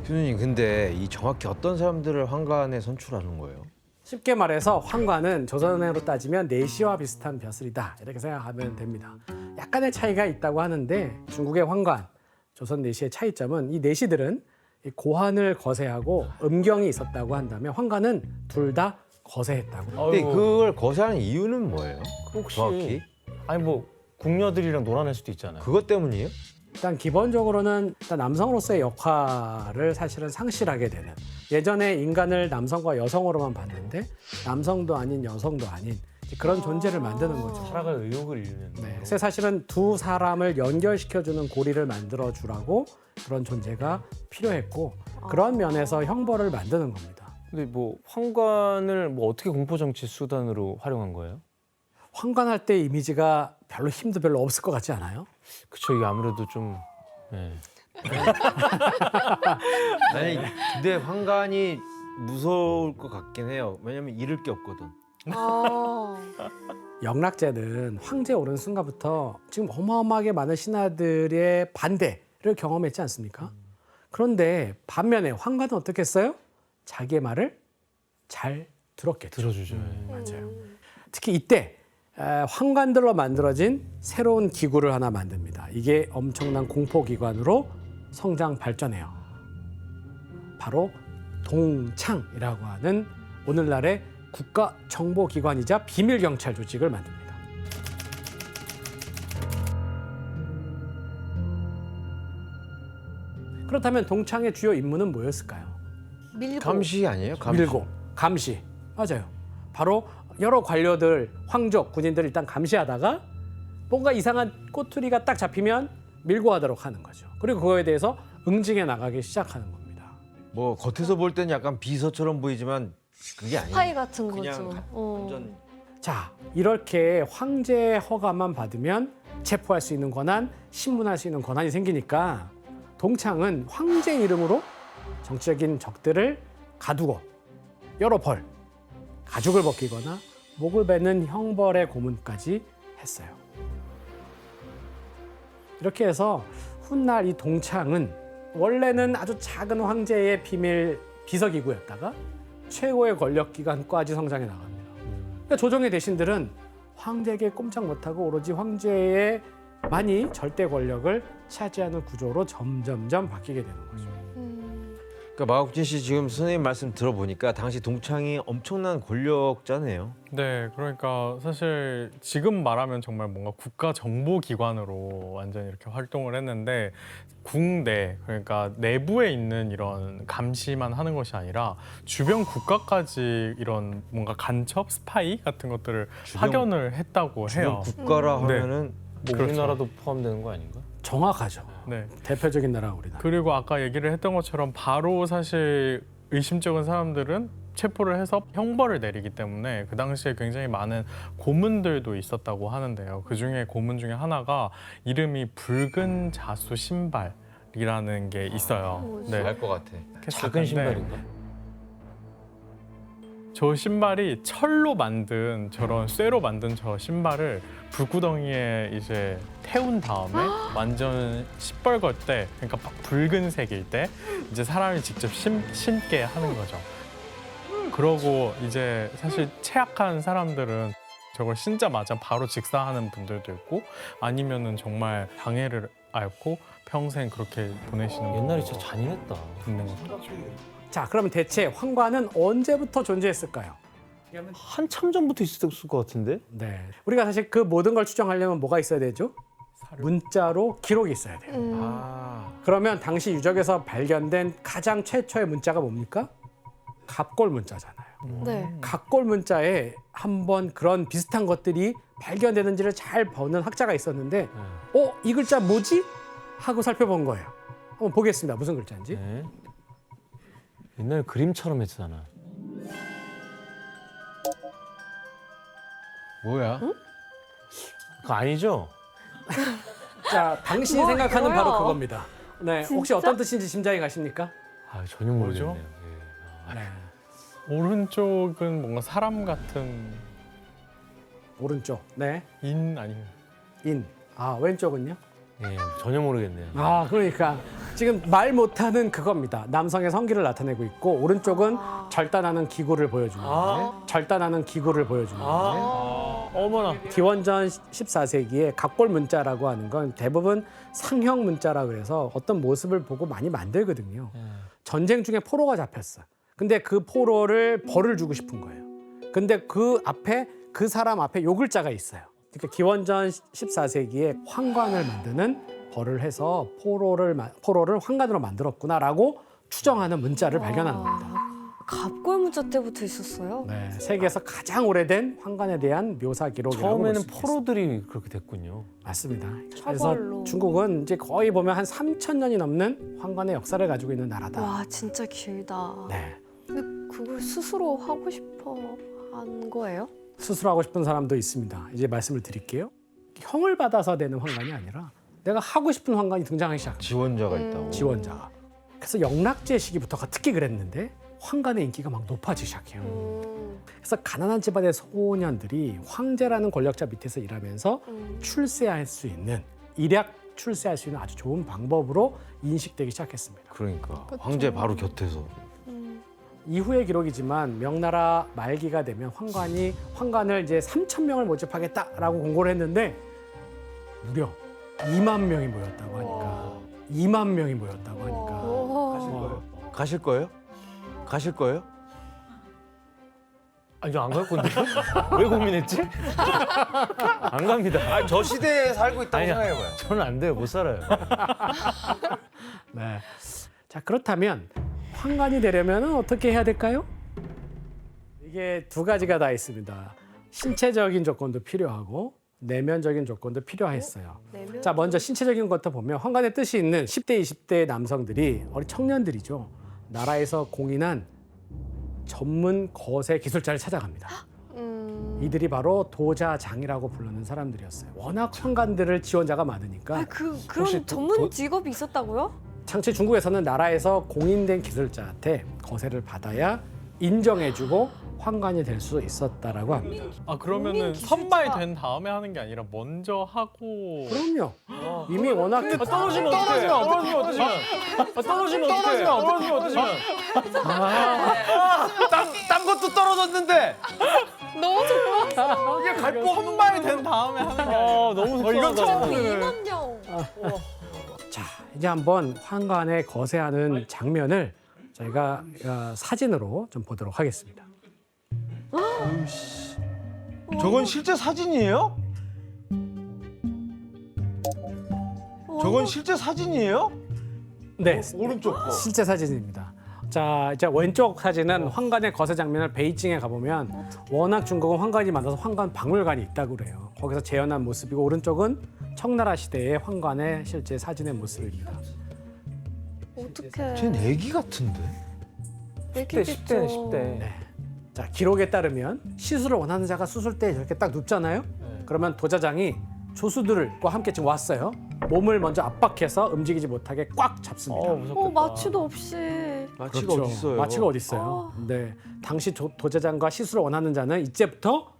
교수님, 근데 이 정확히 어떤 사람들을 황관에 선출하는 거예요? 쉽게 말해서 황관은 조선으로 따지면 내시와 비슷한 벼슬이다 이렇게 생각하면 됩니다. 약간의 차이가 있다고 하는데 중국의 황관, 조선 내시의 차이점은 이 내시들은 이 고한을 거세하고 음경이 있었다고 한다면 황관은 둘 다 거세했다고. 근데 그걸 거세하는 이유는 뭐예요? 혹시 정확히? 아니 뭐 궁녀들이랑 놀아낼 수도 있잖아요. 그것 때문이에요? 일단 기본적으로는 일단 남성으로서의 역할을 사실은 상실하게 되는, 예전에 인간을 남성과 여성으로만 봤는데 남성도 아닌 여성도 아닌 그런 존재를 만드는 거죠. 살아갈 의욕을 잃는. 네, 그래서 사실은 두 사람을 연결시켜주는 고리를 만들어 주라고 그런 존재가 필요했고 그런 면에서 형벌을 만드는 겁니다. 근데 뭐 황관을 뭐 어떻게 공포 정치 수단으로 활용한 거예요? 황관할 때 이미지가 별로 힘도 별로 없을 것 같지 않아요? 그쵸, 이게 아무래도 좀. 네. 아니, 근데 황관이 무서울 것 같긴 해요. 왜냐면 잃을 게 없거든. 영락제는 황제에 오른 순간부터 지금 어마어마하게 많은 신하들의 반대를 경험했지 않습니까? 그런데 반면에 황관은 어떻게 했어요? 자기의 말을 잘 들었겠죠. 들어주죠. 맞아요. 특히 이때 황관들로 만들어진 새로운 기구를 하나 만듭니다. 이게 엄청난 공포기관으로 성장 발전해요. 바로 동창이라고 하는 오늘날의 국가정보기관이자 비밀경찰 조직을 만듭니다. 그렇다면 동창의 주요 임무는 뭐였을까요? 밀고. 감시 아니에요? 감시. 밀고, 감시. 맞아요. 바로 여러 관료들, 황족, 군인들을 일단 감시하다가 뭔가 이상한 꼬투리가 딱 잡히면 밀고 가도록 하는 거죠. 그리고 그거에 대해서 응징해 나가기 시작하는 겁니다. 뭐 겉에서 볼 때는 약간 비서처럼 보이지만 그게 아니에요. 스파이 같은 그냥 거죠. 완전 자, 이렇게 황제의 허가만 받으면 체포할 수 있는 권한, 신문할 수 있는 권한이 생기니까 동창은 황제 이름으로 정치적인 적들을 가두고 여러 벌, 가죽을 벗기거나 목을 베는 형벌의 고문까지 했어요. 이렇게 해서 훗날 이 동창은 원래는 아주 작은 황제의 비밀 비서기구였다가 최고의 권력기관까지 성장해 나갑니다. 그러니까 조정의 대신들은 황제에게 꼼짝 못하고 오로지 황제의 많이 절대 권력을 차지하는 구조로 점점점 바뀌게 되는 거죠. 그러니까 마국진 씨 지금 선생님 말씀 들어보니까 당시 동창이 엄청난 권력자네요. 네, 그러니까 사실 지금 말하면 정말 뭔가 국가정보기관으로 완전히 이렇게 활동을 했는데 국내, 그러니까 내부에 있는 이런 감시만 하는 것이 아니라 주변 국가까지 이런 뭔가 간첩, 스파이 같은 것들을 확연을 했다고 해요. 국가라 네. 하면은 뭐 그렇죠. 우리나라도 포함되는 거 아닌가? 정확하죠. 네. 대표적인 나라가 우리나라. 그리고 아까 얘기를 했던 것처럼 바로 사실 의심쩍은 사람들은 체포를 해서 형벌을 내리기 때문에 그 당시에 굉장히 많은 고문들도 있었다고 하는데요. 그 중에 고문 중에 하나가 이름이 붉은 자수 신발이라는 게 있어요. 네. 알 것 같아. 작은 신발인가? 저 신발이 철로 만든 저런 쇠로 만든 저 신발을 불구덩이에 이제 태운 다음에 완전 시뻘걸 때, 그러니까 막 붉은색일 때 이제 사람이 직접 신게 하는 거죠. 그러고 이제 사실 체약한 사람들은 저걸 신자마자 바로 직사하는 분들도 있고 아니면은 정말 장애를 앓고 평생 그렇게 보내시는 옛날에 분들도 진짜 잔인했다. 있는 거죠. 자, 그러면 대체 황관은 언제부터 존재했을까요? 한참 전부터 있었을 것 같은데? 네, 우리가 사실 그 모든 걸 추정하려면 뭐가 있어야 되죠? 문자로 기록이 있어야 돼요. 아, 그러면 당시 유적에서 발견된 가장 최초의 문자가 뭡니까? 갑골 문자잖아요. 네. 갑골 문자에 한번 그런 비슷한 것들이 발견되는지를 잘 보는 학자가 있었는데 이 글자 뭐지? 하고 살펴본 거예요. 한번 보겠습니다. 무슨 글자인지. 네. 옛날 그림처럼 했잖아. 뭐야? 그거 아니죠? 자, 당신이 뭐, 생각하는 이거요? 바로 그겁니다. 네, 혹시 진짜? 어떤 뜻인지 짐작이 가십니까? 아, 전혀 뭐죠? 모르겠네요. 예. 네, 오른쪽은 뭔가 사람 같은 오른쪽. 네, 인 아니면 인. 아, 왼쪽은요? 예, 전혀 모르겠네요. 아, 그러니까 지금 말 못하는 그겁니다. 남성의 성기를 나타내고 있고 오른쪽은 절단하는 기구를 보여주는 거예요. 절단하는 기구를 보여주는 거예요. 어머나. 기원전 14세기에 각골 문자라고 하는 건 대부분 상형 문자라 그래서 어떤 모습을 보고 많이 만들거든요. 전쟁 중에 포로가 잡혔어. 근데 그 포로를 벌을 주고 싶은 거예요. 근데 그 앞에 그 사람 앞에 요 글자가 있어요. 그러니까 기원전 14세기에 황관을 만드는 벌을 해서 포로를 황관으로 만들었구나라고 추정하는 문자를 발견한 겁니다. 갑골 문자 때부터 있었어요? 네, 세계에서 가장 오래된 황관에 대한 묘사 기록이라고 볼 처음에는 수 있겠습니다. 포로들이 그렇게 됐군요. 맞습니다. 처벌로. 그래서 중국은 이제 거의 보면 한 3,000년이 넘는 황관의 역사를 가지고 있는 나라다. 와 진짜 길다. 네, 근데 그걸 스스로 하고 싶어 한 거예요? 스스로 하고 싶은 사람도 있습니다. 이제 말씀을 드릴게요. 형을 받아서 되는 황관이 아니라 내가 하고 싶은 황관이 등장하기 시작합니다. 지원자가 있다고. 지원자가. 그래서 영락제 시기부터가 특히 그랬는데 황관의 인기가 막 높아지기 시작해요. 그래서 가난한 집안의 소년들이 황제라는 권력자 밑에서 일하면서 출세할 수 있는 일약 출세할 수 있는 아주 좋은 방법으로 인식되기 시작했습니다. 그러니까 황제 바로 곁에서. 이후의 기록이지만 명나라 말기가 되면 황관을 이제 3,000명을 모집하겠다라고 공고를 했는데 무려 2만 명이 모였다고 하니까 2만 명이 모였다고 하니까 가실 거예요? 가실 거예요? 아니, 안 갈 건데. 왜 고민했지? 안 갑니다. 아, 저 시대에 살고 있다고 아니야. 생각해봐요. 저는 안 돼요. 못 살아요. 네. 자, 그렇다면 황관이 되려면 어떻게 해야 될까요? 이게 두 가지가 다 있습니다. 신체적인 조건도 필요하고 내면적인 조건도 필요했어요. 내면? 자, 먼저 신체적인 것부터 보면 황관의 뜻이 있는 10대, 20대 남성들이 어린 청년들이죠. 나라에서 공인한 전문 거세 기술자를 찾아갑니다. 이들이 바로 도자장이라고 부르는 사람들이었어요. 워낙 황관들을 지원자가 많으니까 아, 그런 전문 직업이 있었다고요? 당시 중국에서는 나라에서 공인된 기술자한테 거세를 받아야 인정해주고 황관이 될 수 있었다라고 합니다. 아 그러면은 국민 기술자. 선발된 다음에 하는 게 아니라 먼저 하고. 그럼요. 이미 워낙 떨어지면 어떡해? 떨어지면 어떡해? 딴 것도 떨어졌는데 너무 좋아. 이게 갈보 선발된 다음에 하는 게 아니라. 너무 이건 속상하다. 처음 듣는. 2만 명. 자, 이제 한번 황관에 거세하는 장면을 저희가 사진으로 좀 보도록 하겠습니다. 저건 실제 사진이에요? 저건 실제 사진이에요? 네, 오른쪽 거. 실제 사진입니다. 자, 이제 왼쪽 사진은 황관의 거세 장면을 베이징에 가보면 워낙 중국은 황관이 많아서 황관 박물관이 있다고 그래요. 거기서 재현한 모습이고 오른쪽은 청나라 시대의 황관의 실제 사진의 모습입니다. 어떡해. 쟤는 애기 같은데? 10대는 10대. 네. 자, 기록에 따르면 시술을 원하는 자가 수술대에 이렇게 딱 눕잖아요. 그러면 도자장이 조수들과 함께 지금 왔어요. 몸을 먼저 압박해서 움직이지 못하게 꽉 잡습니다. 무섭겠다. 마취도 없이. 마취가 그렇죠. 어디 있어요? 마취가 어디 있어요? 네, 당시 도자장과 시술을 원하는 자는 이제부터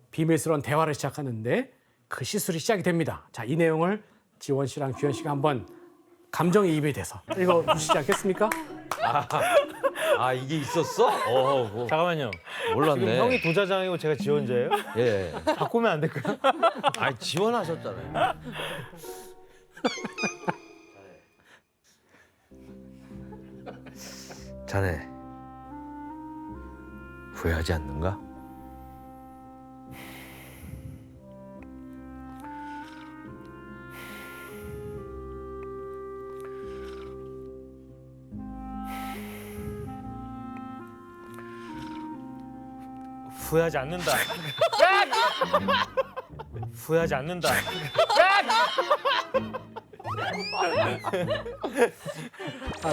비밀스러운 대화를 시작하는데 그 시술이 시작이 됩니다. 자, 이 내용을 지원 씨랑 규현 씨가 한번 감정이입이 돼서 읽어주시지 않겠습니까? 아, 이게 있었어? 뭐. 잠깐만요. 몰랐네. 지금 형이 도자장이고 제가 지원자예요? 예. 바꾸면 안 될까요? 아, 지원하셨잖아요. 자네 후회하지 않는가? 후회하지 않는다. 후회하지 않는다.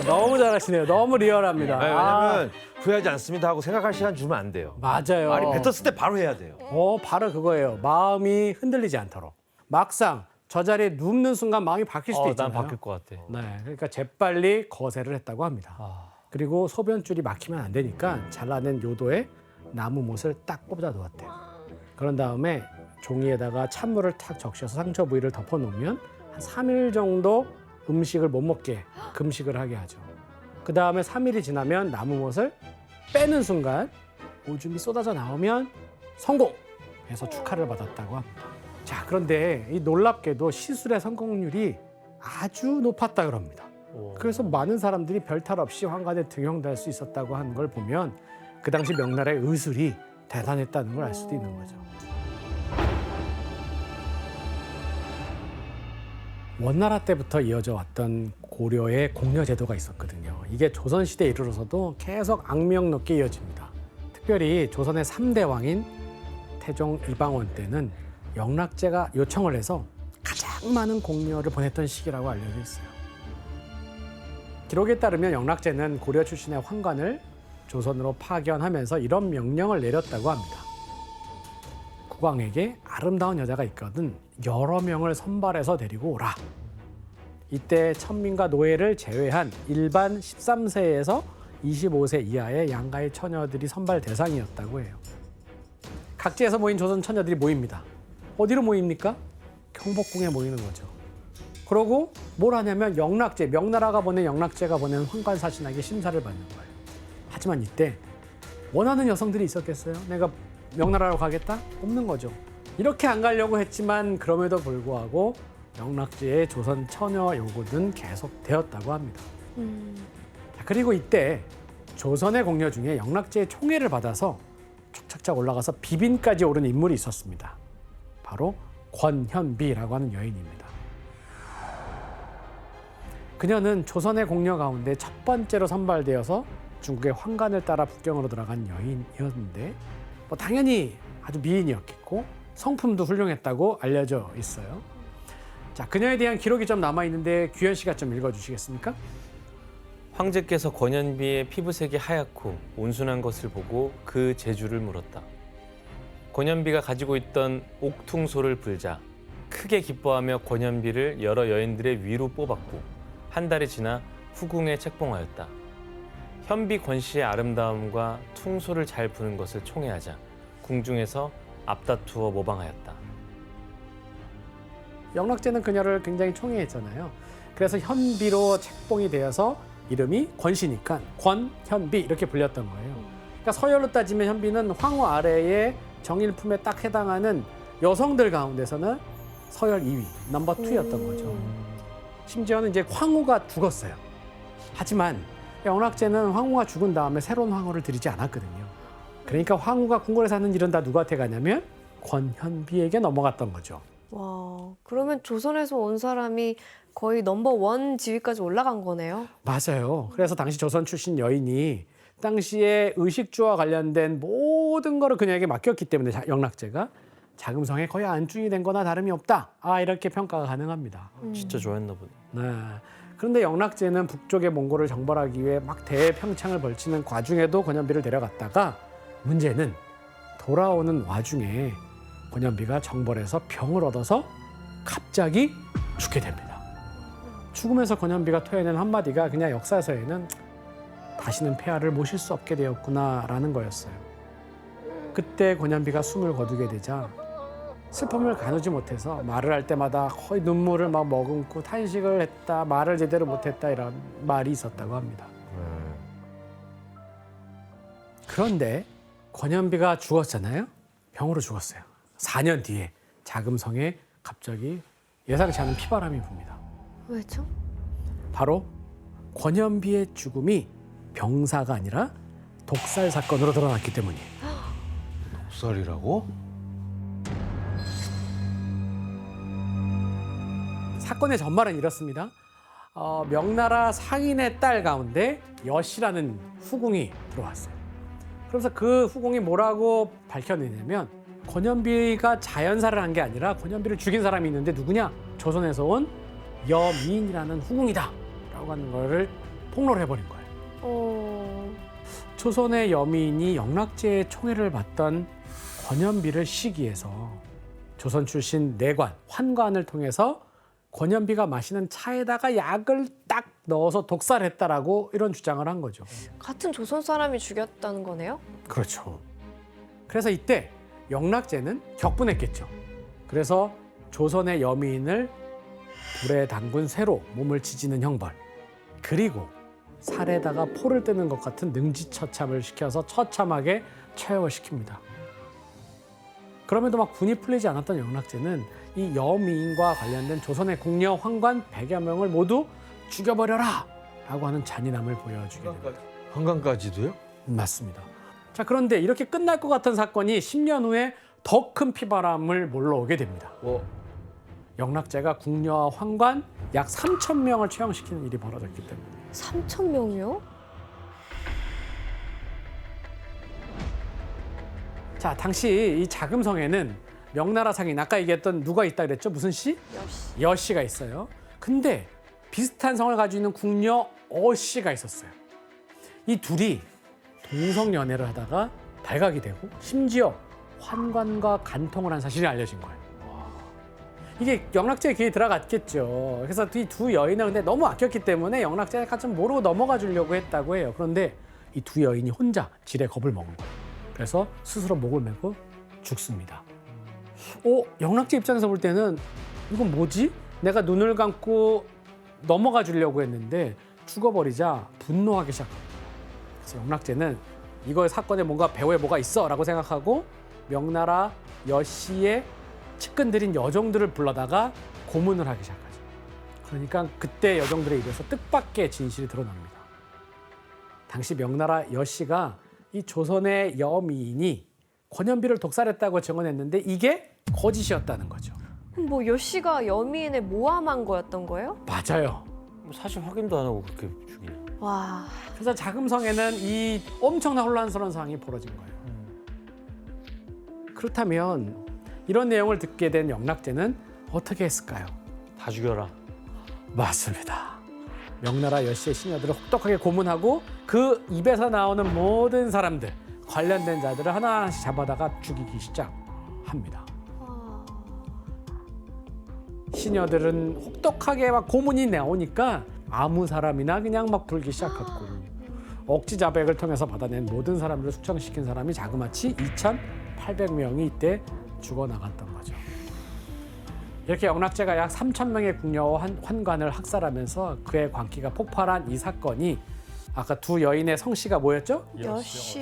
너무 잘하시네요. 너무 리얼합니다. 네, 왜냐면 후회하지 않습니다 하고 생각할 시간 주면 안 돼요. 맞아요. 말이 뱉었을 때 바로 해야 돼요. 바로 그거예요. 마음이 흔들리지 않도록. 막상 저 자리에 눕는 순간 마음이 바뀔 수도 난 있잖아요. 바뀔 것 같아. 네, 그러니까 재빨리 거세를 했다고 합니다. 그리고 소변줄이 막히면 안 되니까 잘라낸 요도에 나무 못을 딱 꽂아 놓았대요. 그런 다음에 종이에다가 찬물을 탁 적셔서 상처 부위를 덮어 놓으면 한 3일 정도 음식을 못 먹게 금식을 하게 하죠. 그 다음에 3일이 지나면 남은 옷을 빼는 순간 오줌이 쏟아져 나오면 성공해서 축하를 받았다고 합니다. 자, 그런데 이 놀랍게도 시술의 성공률이 아주 높았다 그럽니다. 그래서 많은 사람들이 별탈 없이 환관에 등용될 수 있었다고 하는 걸 보면 그 당시 명나라의 의술이 대단했다는 걸 알 수도 있는 거죠. 원나라 때부터 이어져 왔던 고려의 공려 제도가 있었거든요. 이게 조선시대에 이르러서도 계속 악명 높게 이어집니다. 특별히 조선의 3대 왕인 태종 이방원 때는 영락제가 요청을 해서 가장 많은 공려를 보냈던 시기라고 알려져 있어요. 기록에 따르면 영락제는 고려 출신의 환관을 조선으로 파견하면서 이런 명령을 내렸다고 합니다. 국왕에게 아름다운 여자가 있거든 여러 명을 선발해서 데리고 오라. 이때 천민과 노예를 제외한 일반 13세에서 25세 이하의 양가의 처녀들이 선발 대상이었다고 해요. 각지에서 모인 조선 처녀들이 모입니다. 어디로 모입니까? 경복궁에 모이는 거죠. 그러고 뭘 하냐면 영락제, 명나라가 보낸 영락제가 보낸 환관 사신에게 심사를 받는 거예요. 하지만 이때 원하는 여성들이 있었겠어요? 내가 명나라로 가겠다? 없는 거죠. 이렇게 안 가려고 했지만 그럼에도 불구하고 영락제의 조선 처녀 요구는 계속되었다고 합니다. 자, 그리고 이때 조선의 공려 중에 영락제의 총애를 받아서 착착 올라가서 비빈까지 오른 인물이 있었습니다. 바로 권현비라고 하는 여인입니다. 그녀는 조선의 공려 가운데 첫 번째로 선발되어서 중국의 환관을 따라 북경으로 들어간 여인이었는데 당연히 아주 미인이었겠고 성품도 훌륭했다고 알려져 있어요. 자, 그녀에 대한 기록이 좀 남아있는데 규현 씨가 좀 읽어주시겠습니까? 황제께서 권현비의 피부색이 하얗고 온순한 것을 보고 그 재주를 물었다. 권현비가 가지고 있던 옥퉁소를 불자 크게 기뻐하며 권현비를 여러 여인들의 위로 뽑았고 한 달이 지나 후궁에 책봉하였다. 현비 권씨의 아름다움과 퉁소를 잘 부는 것을 총애하자 궁중에서 앞다투어 모방하였다. 영락제는 그녀를 굉장히 총애했잖아요. 그래서 현비로 책봉이 되어서 이름이 권씨니까 권현비 이렇게 불렸던 거예요. 그러니까 서열로 따지면 현비는 황후 아래의 정일품에 딱 해당하는 여성들 가운데서는 서열 2위, 넘버 2였던 거죠. 심지어는 이제 황후가 죽었어요. 하지만 영락제는 황후가 죽은 다음에 새로운 황후를 들이지 않았거든요. 그러니까 황후가 궁궐에 사는 일은 다 누구한테 가냐면 권현비에게 넘어갔던 거죠. 와, 그러면 조선에서 온 사람이 거의 넘버1 지위까지 올라간 거네요. 맞아요. 그래서 당시 조선 출신 여인이 당시에 의식주와 관련된 모든 거를 그녀에게 맡겼기 때문에 영락제가 자금성에 거의 안중이 된 거나 다름이 없다. 이렇게 평가가 가능합니다. 진짜 좋아했나 보네. 네. 그런데 영락제는 북쪽의 몽골을 정벌하기 위해 막 대평창을 벌치는 과중에도 권현비를 데려갔다가 문제는 돌아오는 와중에 권현비가 정벌에서 병을 얻어서 갑자기 죽게 됩니다. 죽으면서 권현비가 토해낸 한마디가 그냥 역사서에는 다시는 폐하를 모실 수 없게 되었구나라는 거였어요. 그때 권현비가 숨을 거두게 되자 슬픔을 가누지 못해서 말을 할 때마다 거의 눈물을 막 머금고 탄식을 했다, 말을 제대로 못했다 이런 말이 있었다고 합니다. 그런데 권현비가 죽었잖아요. 병으로 죽었어요. 4년 뒤에 자금성에 갑자기 예상치 않은 피바람이 붑니다. 왜죠? 바로 권현비의 죽음이 병사가 아니라 독살 사건으로 드러났기 때문이에요. 독살이라고? 사건의 전말은 이렇습니다. 명나라 상인의 딸 가운데 여씨라는 후궁이 들어왔어요. 그래서 그 후궁이 뭐라고 밝혀내냐면 권현비가 자연사를 한 게 아니라 권현비를 죽인 사람이 있는데 누구냐? 조선에서 온 여미인이라는 후궁이다 라고 하는 거를 폭로를 해버린 거예요. 조선의 여미인이 영락제의 총애를 받던 권현비를 시기해서 조선 출신 내관, 환관을 통해서 권현비가 마시는 차에다가 약을 딱 넣어서 독살했다라고 이런 주장을 한 거죠. 같은 조선 사람이 죽였다는 거네요? 그렇죠. 그래서 이때 영락제는 격분했겠죠. 그래서 조선의 여미인을 불에 담근 쇠로 몸을 지지는 형벌, 그리고 살에다가 포를 뜨는 것 같은 능지처참을 시켜서 처참하게 체형을 시킵니다. 그럼에도 막 분이 풀리지 않았던 영락제는 이 여미인과 관련된 조선의 궁녀 황관 100여 명을 모두 죽여버려라 라고 하는 잔인함을 보여주게 됩니다. 한강까지도요? 맞습니다. 자, 그런데 이렇게 끝날 것 같은 사건이 10년 후에 더 큰 피바람을 몰러오게 됩니다. 영락제가 궁녀와 황관 약 3,000명을 처형시키는 일이 벌어졌기 때문에. 3,000명이요? 자, 당시 이 자금성에는 명나라 상인, 아까 얘기했던 누가 있다 그랬죠? 무슨 씨? 여씨. 여씨가 있어요. 근데 비슷한 성을 가지고 있는 궁녀 어씨가 있었어요. 이 둘이 동성 연애를 하다가 발각이 되고 심지어 환관과 간통을 한 사실이 알려진 거예요. 이게 영락제의 귀에 들어갔겠죠. 그래서 이 두 여인은 근데 너무 아꼈기 때문에 영락제가 약간 좀 모르고 넘어가 주려고 했다고 해요. 그런데 이 두 여인이 혼자 지레 겁을 먹은 거예요. 그래서 스스로 목을 메고 죽습니다. 영락제 입장에서 볼 때는 이건 뭐지? 내가 눈을 감고 넘어가 주려고 했는데 죽어버리자 분노하기 시작합니다. 그래서 영락제는 이거 사건에 뭔가 배후에 뭐가 있어라고 생각하고 명나라 여씨의 측근들인 여종들을 불러다가 고문을 하기 시작하죠. 그러니까 그때 여종들의 입에서 뜻밖의 진실이 드러납니다. 당시 명나라 여씨가 이 조선의 여미인이 권현비를 독살했다고 증언했는데 이게 거짓이었다는 거죠. 뭐 여씨가 여미인을 모함한 거였던 거예요? 맞아요. 사실 확인도 안 하고 그렇게 죽이네. 와. 그래서 자금성에는 이 엄청난 혼란스러운 상황이 벌어진 거예요. 그렇다면 이런 내용을 듣게 된 영락제는 어떻게 했을까요? 다 죽여라. 맞습니다. 명나라 여씨의 시녀들을 혹독하게 고문하고 그 입에서 나오는 모든 사람들, 관련된 자들을 하나하나씩 잡아다가 죽이기 시작합니다. 와. 시녀들은 혹독하게 막 고문이 나오니까 아무 사람이나 그냥 막 불기 시작했고 억지 자백을 통해서 받아낸 모든 사람들을 숙청시킨 사람이 자그마치 2,800명이 이때 죽어나갔던 거죠. 이렇게 영락제가 약 3,000명의 궁녀와 환관을 학살하면서 그의 광기가 폭발한 이 사건이 아까 두 여인의 성씨가 뭐였죠? 여씨.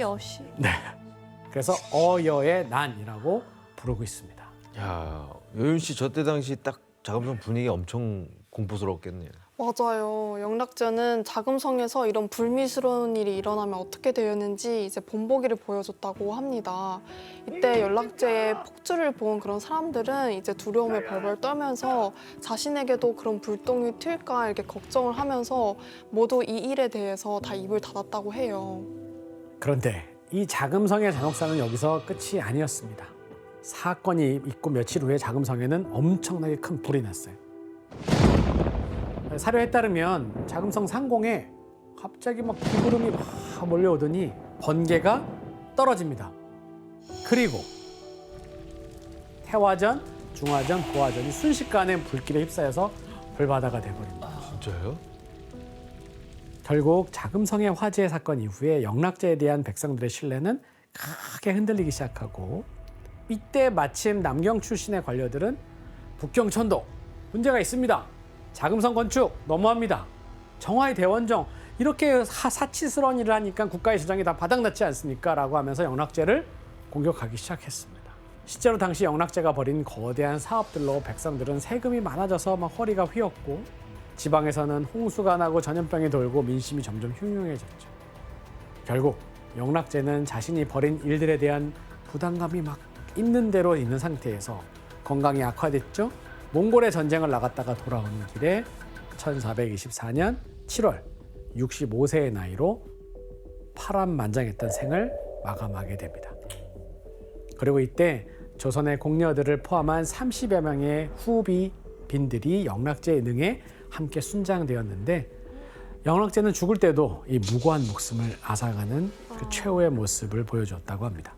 그래서 어여의 난이라고 부르고 있습니다. 야, 여윤 씨 저 때 당시 딱 자금성 분위기 엄청 공포스러웠겠네요. 맞아요. 영락제는 자금성에서 이런 불미스러운 일이 일어나면 어떻게 되었는지 이제 본보기를 보여줬다고 합니다. 이때 영락제의 폭주를 본 그런 사람들은 이제 두려움에 벌벌 떨면서 자신에게도 그런 불똥이 튈까 이렇게 걱정을 하면서 모두 이 일에 대해서 다 입을 닫았다고 해요. 그런데 이 자금성의 잔혹사는 여기서 끝이 아니었습니다. 사건이 있고 며칠 후에 자금성에는 엄청나게 큰 불이 났어요. 사료에 따르면 자금성 상공에 갑자기 막 비구름이 막 몰려오더니 번개가 떨어집니다. 그리고 태화전, 중화전, 보화전이 순식간에 불길에 휩싸여서 불바다가 돼버립니다. 진짜요? 결국 자금성의 화재 사건 이후에 영락제에 대한 백성들의 신뢰는 크게 흔들리기 시작하고 이때 마침 남경 출신의 관료들은 북경천도 문제가 있습니다. 자금성 건축 너무합니다. 정화의 대원정 이렇게 사치스러운 일을 하니까 국가의 재정이 다 바닥났지 않습니까? 라고 하면서 영락제를 공격하기 시작했습니다. 실제로 당시 영락제가 벌인 거대한 사업들로 백성들은 세금이 많아져서 막 허리가 휘었고 지방에서는 홍수가 나고 전염병이 돌고 민심이 점점 흉흉해졌죠. 결국 영락제는 자신이 벌인 일들에 대한 부담감이 막 있는 대로 있는 상태에서 건강이 악화됐죠. 몽골의 전쟁을 나갔다가 돌아오는 길에 1424년 7월 65세의 나이로 파란만장했던 생을 마감하게 됩니다. 그리고 이때 조선의 공녀들을 포함한 30여 명의 후비빈들이 영락제에 능해 함께 순장되었는데 영락제는 죽을 때도 이 무고한 목숨을 앗아가는 그 최후의 모습을 보여주었다고 합니다.